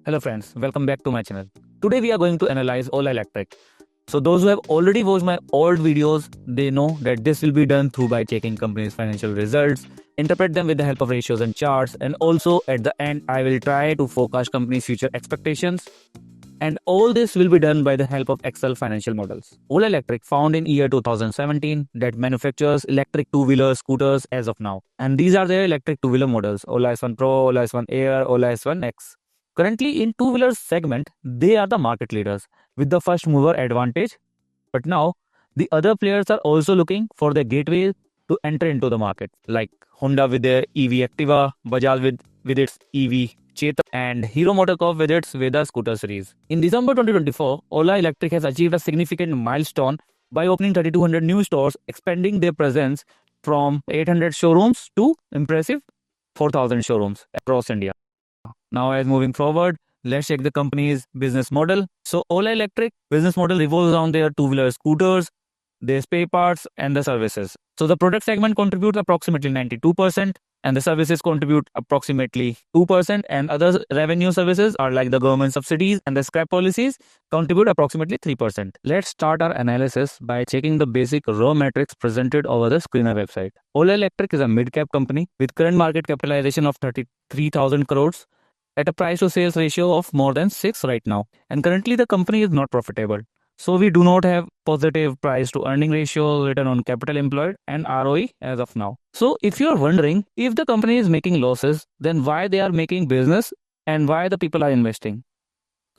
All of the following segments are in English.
Hello friends, welcome back to my channel. Today we are going to analyze Ola Electric. So those who have already watched my old videos, they know that this will be done through by checking company's financial results, interpret them with the help of ratios and charts, and also at the end I will try to forecast company's future expectations. And all this will be done by the help of Excel financial models. Ola Electric, found in year 2017, that manufactures electric two-wheeler scooters as of now. And these are their electric two-wheeler models: Ola S1 Pro, Ola S1 Air, Ola S1 X. Currently in two-wheeler segment, they are the market leaders with the first mover advantage. But now the other players are also looking for the gateway to enter into the market, like Honda with their EV Activa, Bajaj with its EV Chetak, and Hero MotoCorp with its Veda scooter series. In December 2024, Ola Electric has achieved a significant milestone by opening 3,200 new stores, expanding their presence from 800 showrooms to impressive 4,000 showrooms across India. Now, as moving forward, let's check the company's business model. So, Ola Electric business model revolves around their two-wheeler scooters, their spare parts, and the services. So, the product segment contributes approximately 92%, and the services contribute approximately 2%, and other revenue services are like the government subsidies and the scrap policies contribute approximately 3%. Let's start our analysis by checking the basic raw metrics presented over the screener website. Ola Electric is a mid-cap company with current market capitalization of 33,000 crores at a price to sales ratio of more than 6 right now. And currently the company is not profitable. So we do not have positive price to earning ratio, return on capital employed, and ROE as of now. So if you are wondering if the company is making losses, then why they are making business and why the people are investing?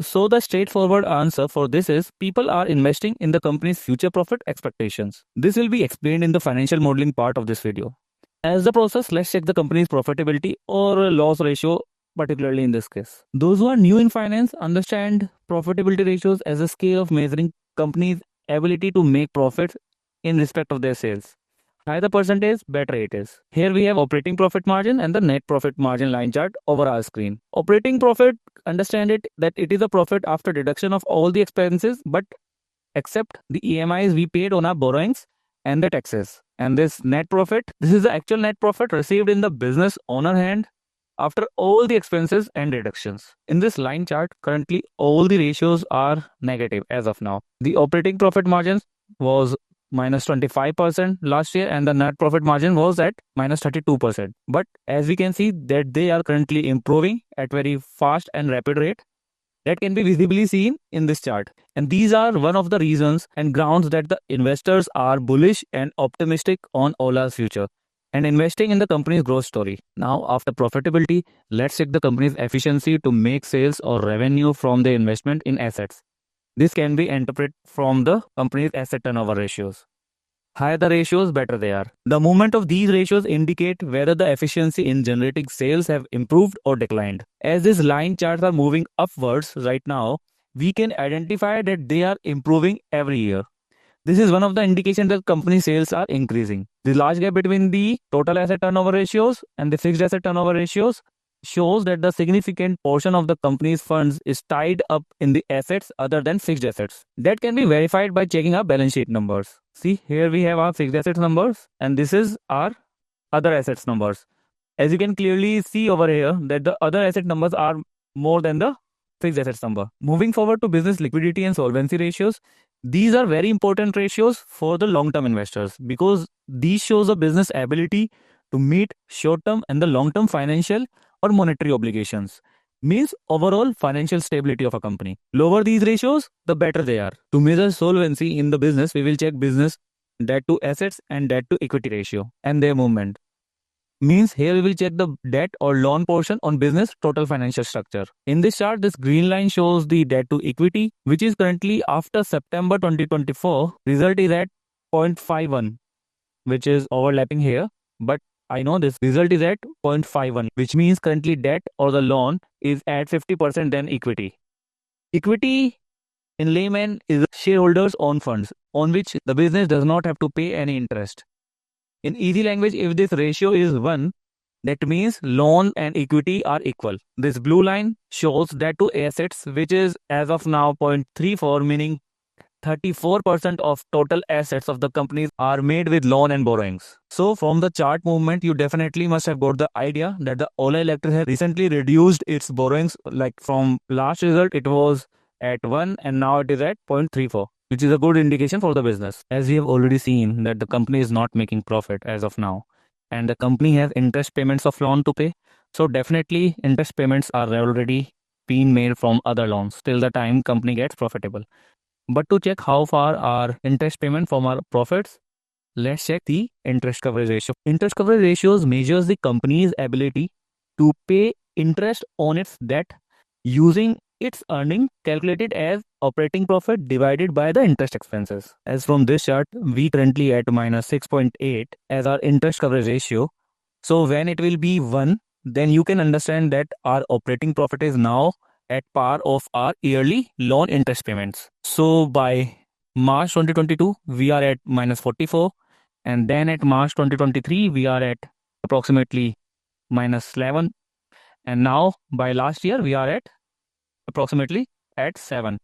So the straightforward answer for this is people are investing in the company's future profit expectations. This will be explained in the financial modeling part of this video. As the process, let's check the company's profitability or loss ratio, particularly in this case. Those who are new in finance understand profitability ratios as a scale of measuring companies' ability to make profits in respect of their sales. Higher the percentage, better it is. Here we have operating profit margin and the net profit margin line chart over our screen. Operating profit, understand it that it is a profit after deduction of all the expenses, but except the EMIs we paid on our borrowings and the taxes. And this net profit, this is the actual net profit received in the business owner hand after all the expenses and deductions. In this line chart, currently all the ratios are negative as of now. The operating profit margin was minus 25% last year and the net profit margin was at minus 32%. But as we can see that they are currently improving at very fast and rapid rate. That can be visibly seen in this chart. And these are one of the reasons and grounds that the investors are bullish and optimistic on Ola's future and investing in the company's growth story. Now, after profitability, let's check the company's efficiency to make sales or revenue from the investment in assets. This can be interpreted from the company's asset turnover ratios. Higher the ratios, better they are. The movement of these ratios indicate whether the efficiency in generating sales have improved or declined. As these line charts are moving upwards right now, we can identify that they are improving every year. This is one of the indications that company sales are increasing. The large gap between the total asset turnover ratios and the fixed asset turnover ratios shows that the significant portion of the company's funds is tied up in the assets other than fixed assets. That can be verified by checking our balance sheet numbers. See, here we have our fixed assets numbers and this is our other assets numbers. As you can clearly see over here that the other asset numbers are more than the fixed assets number. Moving forward to business liquidity and solvency ratios, these are very important ratios for the long-term investors because these shows a business ability to meet short-term and the long-term financial or monetary obligations. Means overall financial stability of a company. Lower these ratios, the better they are. To measure solvency in the business, we will check business debt to assets and debt to equity ratio and their movement. Means here we will check the debt or loan portion on business total financial structure. In this chart, this green line shows the debt to equity, which is currently after September 2024, result is at 0.51, which is overlapping here. But I know this result is at 0.51, which means currently debt or the loan is at 50% than equity. Equity in layman is shareholders' own funds on which the business does not have to pay any interest. In easy language, if this ratio is 1, that means loan and equity are equal. This blue line shows debt to assets, which is as of now 0.34, meaning 34% of total assets of the companies are made with loan and borrowings. So from the chart movement, you definitely must have got the idea that the Ola Electric has recently reduced its borrowings. Like from last result, it was at 1 and now it is at 0.34, which is a good indication for the business. As we have already seen that the company is not making profit as of now, and the company has interest payments of loan to pay. So definitely interest payments are already being made from other loans till the time company gets profitable. But to check how far are interest payment from our profits, let's check the interest coverage ratio. Interest coverage ratios measures the company's ability to pay interest on its debt using its earning calculated as operating profit divided by the interest expenses. As from this chart, we currently at minus 6.8 as our interest coverage ratio. So when it will be 1, then you can understand that our operating profit is now at par of our yearly loan interest payments. So by March 2022, we are at minus 44. And then at March 2023, we are at approximately minus 11. And now by last year, we are at approximately at 7.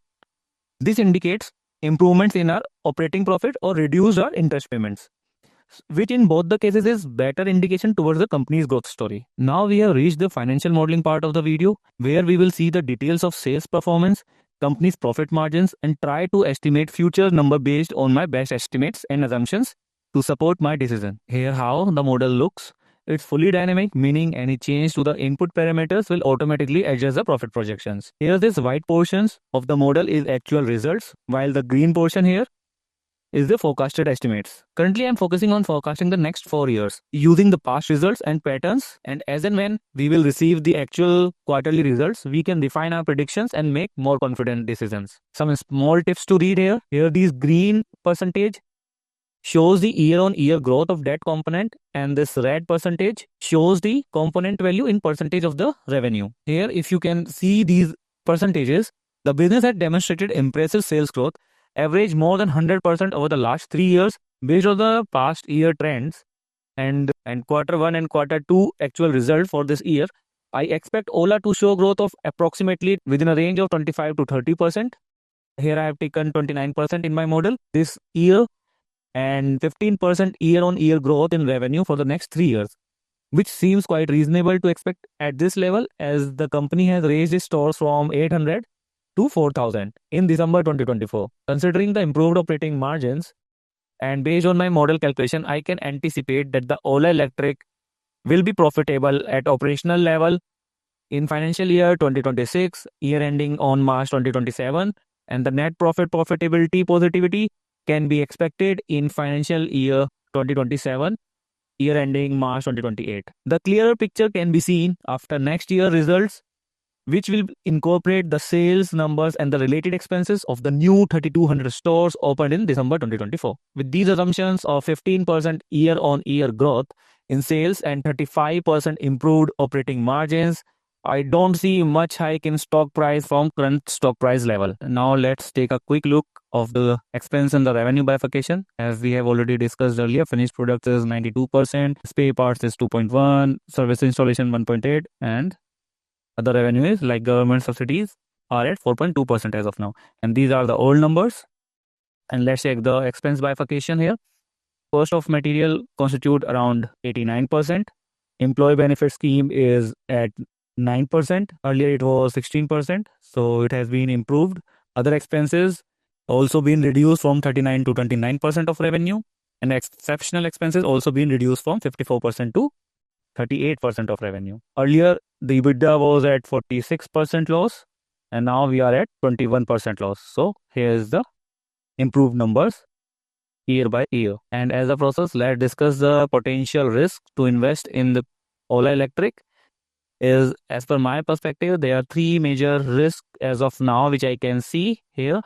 This indicates improvements in our operating profit or reduced our interest payments, which in both the cases is better indication towards the company's growth story. Now we have reached the financial modeling part of the video, where we will see the details of sales performance, company's profit margins, and try to estimate future number based on my best estimates and assumptions to support my decision. Here how the model looks. It's fully dynamic, meaning any change to the input parameters will automatically adjust the profit projections. Here this white portions of the model is actual results, while the green portion here is the forecasted estimates. Currently, I'm focusing on forecasting the next 4 years using the past results and patterns, and as and when we will receive the actual quarterly results, we can refine our predictions and make more confident decisions. Some small tips to read here. Here, these green percentage shows the year-on-year growth of that component, and this red percentage shows the component value in percentage of the revenue. Here, if you can see these percentages, the business had demonstrated impressive sales growth, average more than 100% over the last 3 years based on the past year trends and quarter 1 and quarter 2 actual result for this year. I expect Ola to show growth of approximately within a range of 25 to 30%. Here I have taken 29% in my model this year and 15% year-on-year growth in revenue for the next 3 years, which seems quite reasonable to expect at this level, as the company has raised its stores from 800 to 4,000 in December 2024. Considering the improved operating margins and based on my model calculation, I can anticipate that the Ola Electric will be profitable at operational level in financial year 2026, year ending on March 2027, and the net profit profitability positivity can be expected in financial year 2027, year ending March 2028. The clearer picture can be seen after next year results, which will incorporate the sales numbers and the related expenses of the new 3,200 stores opened in December 2024. With these assumptions of 15% year-on-year growth in sales and 35% improved operating margins, I don't see much hike in stock price from current stock price level. Now let's take a quick look of the expense and the revenue bifurcation. As we have already discussed earlier, finished products is 92%, spare parts is 2.1, service installation 1.8, and other revenues like government subsidies are at 4.2% as of now. And these are the old numbers. And let's check the expense bifurcation here. Cost of material constitute around 89%. Employee benefit scheme is at 9%. Earlier it was 16%. So it has been improved. Other expenses also been reduced from 39 to 29% of revenue. And exceptional expenses also been reduced from 54% to 38% of revenue. Earlier, the EBITDA was at 46% loss, and now we are at 21% loss. So here's the improved numbers year by year. And as a process, let's discuss the potential risk to invest in the Ola Electric. Is, as per my perspective, there are 3 major risks as of now, which I can see here.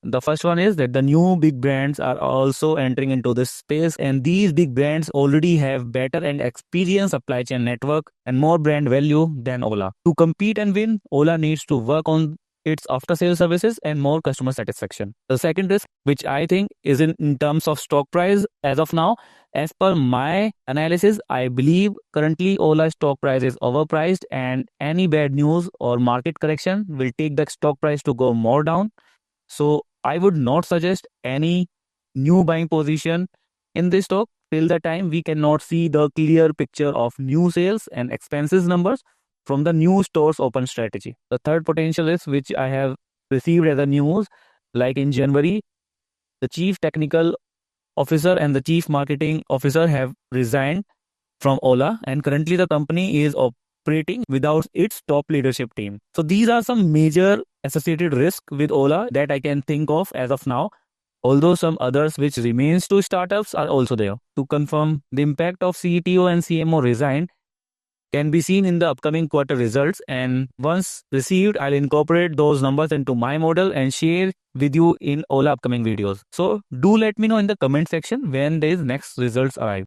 The first one is that the new big brands are also entering into this space, and these big brands already have better and experienced supply chain network and more brand value than Ola. To compete and win, Ola needs to work on its after-sales services and more customer satisfaction. The second risk, which I think is in terms of stock price as of now, as per my analysis, I believe currently Ola's stock price is overpriced, and any bad news or market correction will take the stock price to go more down. So I would not suggest any new buying position in this stock till the time we cannot see the clear picture of new sales and expenses numbers from the new stores open strategy. The third potential is which I have received as a news, like in January, the chief technical officer and the chief marketing officer have resigned from Ola, and currently the company is operating without its top leadership team. So these are some major associated risks with Ola that I can think of as of now, although some others which remains to startups are also there. To confirm, the impact of CTO and CMO resign can be seen in the upcoming quarter results, and once received, I'll incorporate those numbers into my model and share with you in all upcoming videos. So do let me know in the comment section when these next results arrive.